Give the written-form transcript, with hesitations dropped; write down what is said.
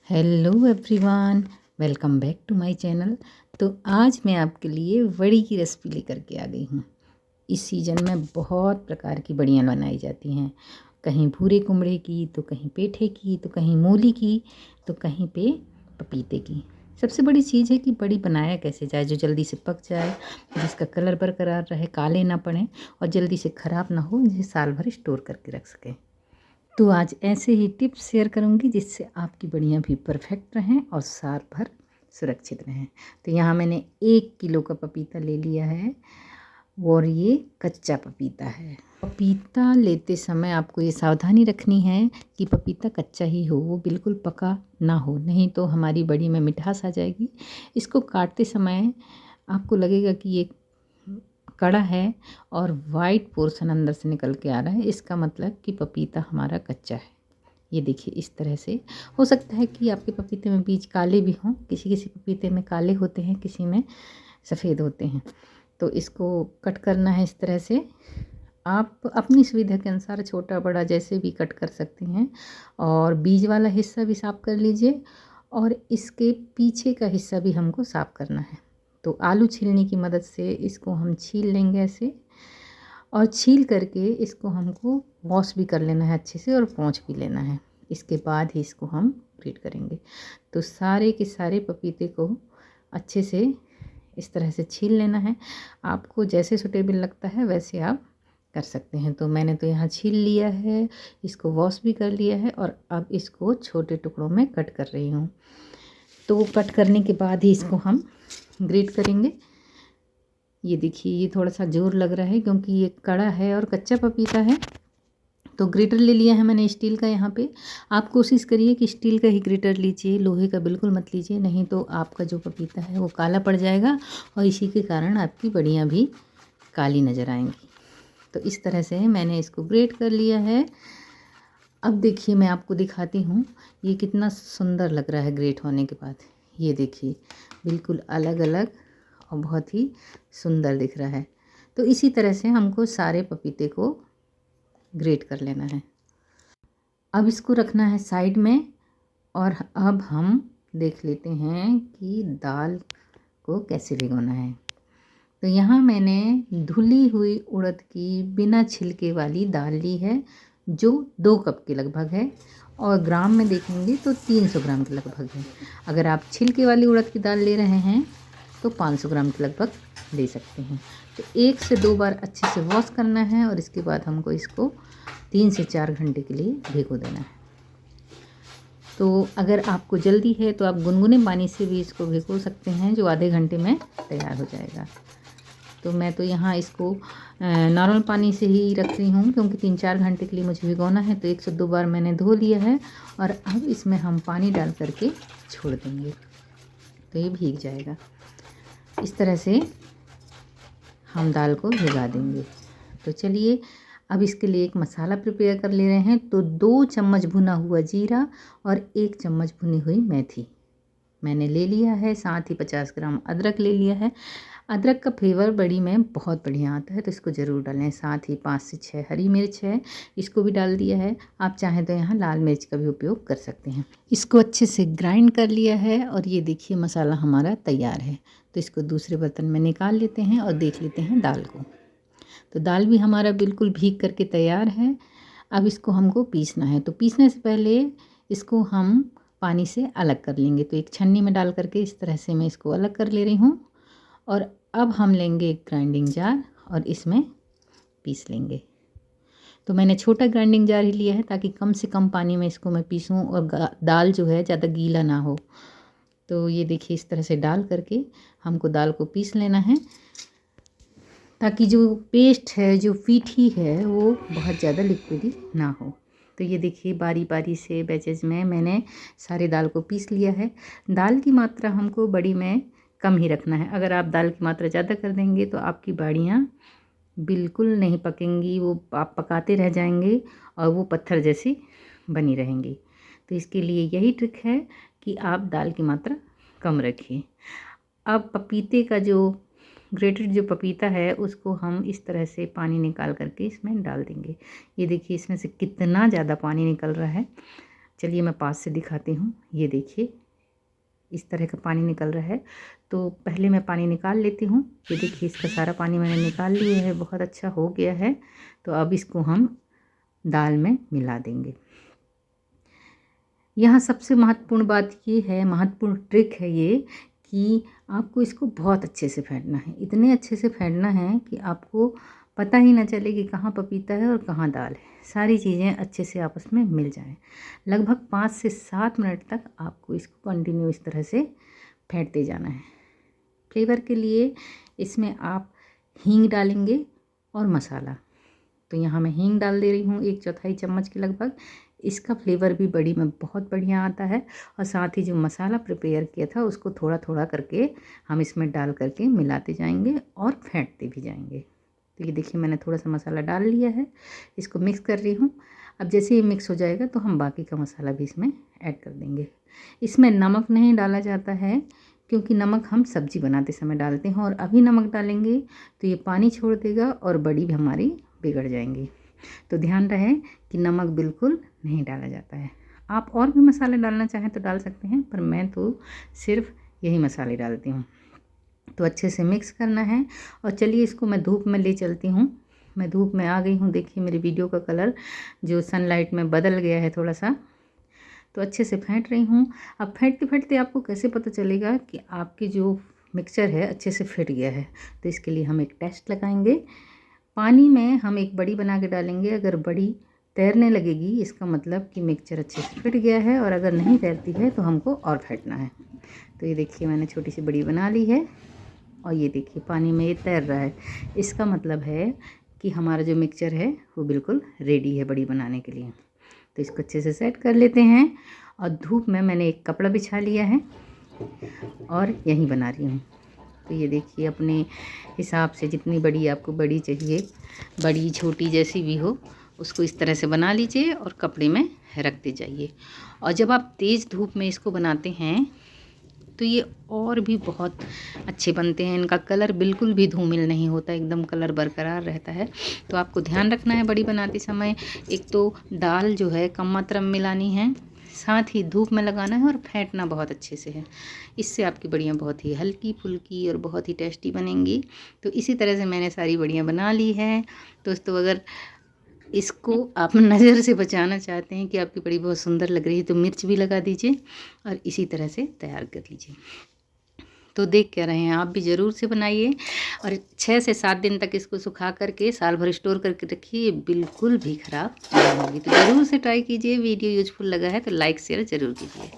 Hello everyone, welcome back to my channel. तो आज मैं आपके लिए वड़ी की रेसिपी लेकर के आ गई हूँ। इस सीज़न में बहुत प्रकार की बड़ियाँ बनाई जाती हैं, कहीं भूरे कुमड़े की, तो कहीं पेठे की, तो कहीं मूली की, तो कहीं पे पपीते की। सबसे बड़ी चीज़ है कि बड़ी बनाया कैसे जाए जो जल्दी से पक जाए, जिसका कलर बरकरार रहे, काले ना पड़े और जल्दी से ख़राब ना हो, जिसे साल भर स्टोर करके रख सकें। तो आज ऐसे ही टिप्स शेयर करूंगी जिससे आपकी बड़ियाँ भी परफेक्ट रहें और साल भर सुरक्षित रहें। तो यहाँ मैंने 1 किलो का पपीता ले लिया है और ये कच्चा पपीता है। पपीता लेते समय आपको ये सावधानी रखनी है कि पपीता कच्चा ही हो, वो बिल्कुल पका ना हो, नहीं तो हमारी बड़ी में मिठास आ जाएगी। इसको काटते समय आपको लगेगा कि ये कड़ा है और वाइट पोर्शन अंदर से निकल के आ रहा है, इसका मतलब कि पपीता हमारा कच्चा है। ये देखिए इस तरह से। हो सकता है कि आपके पपीते में बीज काले भी हों, किसी किसी पपीते में काले होते हैं, किसी में सफ़ेद होते हैं। तो इसको कट करना है इस तरह से। आप अपनी सुविधा के अनुसार छोटा बड़ा जैसे भी कट कर सकते हैं। और बीज वाला हिस्सा भी साफ़ कर लीजिए और इसके पीछे का हिस्सा भी हमको साफ़ करना है। तो आलू छीलने की मदद से इसको हम छील लेंगे ऐसे, और छील करके इसको हमको वॉश भी कर लेना है अच्छे से और पोंछ भी लेना है। इसके बाद ही इसको हम ग्रेट करेंगे। तो सारे के सारे पपीते को अच्छे से इस तरह से छील लेना है। आपको जैसे सूटेबल लगता है वैसे आप कर सकते हैं। तो मैंने तो यहाँ छील लिया है, इसको वॉश भी कर लिया है और अब इसको छोटे टुकड़ों में कट कर रही हूँ। तो कट करने के बाद ही इसको हम ग्रेट करेंगे। ये देखिए ये थोड़ा सा ज़ोर लग रहा है क्योंकि ये कड़ा है और कच्चा पपीता है। तो ग्रेटर ले लिया है मैंने स्टील का। यहाँ पे आप कोशिश करिए कि स्टील का ही ग्रेटर लीजिए, लोहे का बिल्कुल मत लीजिए, नहीं तो आपका जो पपीता है वो काला पड़ जाएगा और इसी के कारण आपकी बड़ियाँ भी काली नज़र आएंगी। तो इस तरह से मैंने इसको ग्रेट कर लिया है। अब देखिए मैं आपको दिखाती हूँ ये कितना सुंदर लग रहा है ग्रेट होने के बाद। ये देखिए बिल्कुल अलग अलग और बहुत ही सुंदर दिख रहा है। तो इसी तरह से हमको सारे पपीते को ग्रेट कर लेना है। अब इसको रखना है साइड में और अब हम देख लेते हैं कि दाल को कैसे भिगोना है। तो यहाँ मैंने धुली हुई उड़द की बिना छिलके वाली दाल ली है जो 2 कप के लगभग है और ग्राम में देखेंगे तो 300 ग्राम के लगभग है। अगर आप छिलके वाली उड़द की दाल ले रहे हैं तो 500 ग्राम के लगभग ले सकते हैं। तो 1 से 2 बार अच्छे से वॉश करना है और इसके बाद हमको इसको 3 से 4 घंटे के लिए भिगो देना है। तो अगर आपको जल्दी है तो आप गुनगुने पानी से भी इसको भिगो सकते हैं जो आधे घंटे में तैयार हो जाएगा। तो मैं तो यहाँ इसको नॉर्मल पानी से ही रख रही हूँ क्योंकि 3-4 घंटे के लिए मुझे भिगोना है। तो 1 से 2 बार मैंने धो लिया है और अब इसमें हम पानी डाल करके छोड़ देंगे तो ये भीग जाएगा। इस तरह से हम दाल को भिगा देंगे। तो चलिए अब इसके लिए एक मसाला प्रिपेयर कर ले रहे हैं। तो 2 चम्मच भुना हुआ जीरा और 1 चम्मच भुनी हुई मेथी मैंने ले लिया है। साथ ही 50 ग्राम अदरक ले लिया है। अदरक का फ्लेवर बड़ी में बहुत बढ़िया आता है तो इसको ज़रूर डालें। साथ ही 5 से 6 हरी मिर्च है, इसको भी डाल दिया है। आप चाहें तो यहाँ लाल मिर्च का भी उपयोग कर सकते हैं। इसको अच्छे से ग्राइंड कर लिया है और ये देखिए मसाला हमारा तैयार है। तो इसको दूसरे बर्तन में निकाल लेते हैं और देख लेते हैं दाल को। तो दाल भी हमारा बिल्कुल भीग करके तैयार है। अब इसको हमको पीसना है। तो पीसने से पहले इसको हम पानी से अलग कर लेंगे। तो एक छन्नी में डाल करके इस तरह से मैं इसको अलग कर ले रही हूँ। और अब हम लेंगे एक ग्राइंडिंग जार और इसमें पीस लेंगे। तो मैंने छोटा ग्राइंडिंग जार ही लिया है ताकि कम से कम पानी में इसको मैं पीसूँ और दाल जो है ज़्यादा गीला ना हो। तो ये देखिए इस तरह से डाल करके हमको दाल को पीस लेना है ताकि जो पेस्ट है, जो पीठी है, वो बहुत ज़्यादा लिक्विडी ना हो। तो ये देखिए बारी बारी से बैचेज में मैंने सारे दाल को पीस लिया है। दाल की मात्रा हमको बड़ी में कम ही रखना है। अगर आप दाल की मात्रा ज़्यादा कर देंगे तो आपकी बड़ियाँ बिल्कुल नहीं पकेंगी, वो आप पकाते रह जाएंगे और वो पत्थर जैसी बनी रहेंगी। तो इसके लिए यही ट्रिक है कि आप दाल की मात्रा कम रखिए। अब पपीते का जो ग्रेटेड जो पपीता है उसको हम इस तरह से पानी निकाल करके इसमें डाल देंगे। ये देखिए इसमें से कितना ज़्यादा पानी निकल रहा है। चलिए मैं पास से दिखाती हूँ। ये देखिए इस तरह का पानी निकल रहा है। तो पहले मैं पानी निकाल लेती हूँ। ये देखिए इसका सारा पानी मैंने निकाल लिया है, बहुत अच्छा हो गया है। तो अब इसको हम दाल में मिला देंगे। यहाँ सबसे महत्वपूर्ण बात ये है, महत्वपूर्ण ट्रिक है ये, कि आपको इसको बहुत अच्छे से फेंटना है। इतने अच्छे से फेंटना है कि आपको पता ही ना चले कि कहाँ पपीता है और कहाँ दाल है। सारी चीज़ें अच्छे से आपस में मिल जाएं। लगभग 5 से 7 मिनट तक आपको इसको कंटिन्यू इस तरह से फेंटते जाना है। फ्लेवर के लिए इसमें आप हींग डालेंगे और मसाला। तो यहाँ मैं हींग डाल दे रही हूँ 1/4 चम्मच के लगभग। इसका फ्लेवर भी बड़ी में बहुत बढ़िया आता है। और साथ ही जो मसाला प्रिपेयर किया था उसको थोड़ा थोड़ा करके हम इसमें डाल करके मिलाते जाएंगे और फेंटते भी जाएंगे। तो ये देखिए मैंने थोड़ा सा मसाला डाल लिया है, इसको मिक्स कर रही हूँ। अब जैसे ये मिक्स हो जाएगा तो हम बाकी का मसाला भी इसमें ऐड कर देंगे। इसमें नमक नहीं डाला जाता है क्योंकि नमक हम सब्ज़ी बनाते समय डालते हैं, और अभी नमक डालेंगे तो ये पानी छोड़ देगा और बड़ी भी हमारी बिगड़ जाएंगी। तो ध्यान रहे कि नमक बिल्कुल नहीं डाला जाता है। आप और भी मसाले डालना चाहें तो डाल सकते हैं, पर मैं तो सिर्फ यही मसाले डालती हूँ। तो अच्छे से मिक्स करना है। और चलिए इसको मैं धूप में ले चलती हूँ। मैं धूप में आ गई हूँ। देखिए मेरी वीडियो का कलर जो सनलाइट में बदल गया है थोड़ा सा। तो अच्छे से फेंट रही हूँ। अब फेंटते फेंटते आपको कैसे पता चलेगा कि आपकी जो मिक्सचर है अच्छे से फिट गया है, तो इसके लिए हम एक टेस्ट लगाएंगे। पानी में हम एक बड़ी बना के डालेंगे। अगर बड़ी तैरने लगेगी इसका मतलब कि मिक्सचर अच्छे से फिट गया है, और अगर नहीं तैरती है तो हमको और फेंटना है। तो ये देखिए मैंने छोटी सी बड़ी बना ली है, और ये देखिए पानी में ये तैर रहा है। इसका मतलब है कि हमारा जो मिक्सचर है वो बिल्कुल रेडी है बड़ी बनाने के लिए। तो इसको अच्छे से सेट कर लेते हैं। और धूप में मैंने एक कपड़ा बिछा लिया है और यहीं बना रही हूँ। तो ये देखिए अपने हिसाब से जितनी बड़ी आपको बड़ी चाहिए, बड़ी छोटी जैसी भी हो, उसको इस तरह से बना लीजिए और कपड़े में रखते जाइए। और जब आप तेज़ धूप में इसको बनाते हैं तो ये और भी बहुत अच्छे बनते हैं। इनका कलर बिल्कुल भी धूमिल नहीं होता, एकदम कलर बरकरार रहता है। तो आपको ध्यान रखना है बड़ी बनाते समय, एक तो दाल जो है कम मात्रा में मिलानी है, साथ ही धूप में लगाना है और फेंटना बहुत अच्छे से है। इससे आपकी बड़ियाँ बहुत ही हल्की फुल्की और बहुत ही टेस्टी बनेंगी। तो इसी तरह से मैंने सारी बड़ियाँ बना ली हैं। दोस्तों अगर इसको आप नज़र से बचाना चाहते हैं कि आपकी बड़ी बहुत सुंदर लग रही है तो मिर्च भी लगा दीजिए और इसी तरह से तैयार कर लीजिए। तो देख क्या रहे हैं, आप भी ज़रूर से बनाइए और 6 से 7 दिन तक इसको सुखा करके साल भर स्टोर करके रखिए, बिल्कुल भी ख़राब नहीं होगी। तो ज़रूर से ट्राई कीजिए। वीडियो यूजफुल लगा है तो लाइक शेयर ज़रूर कीजिए।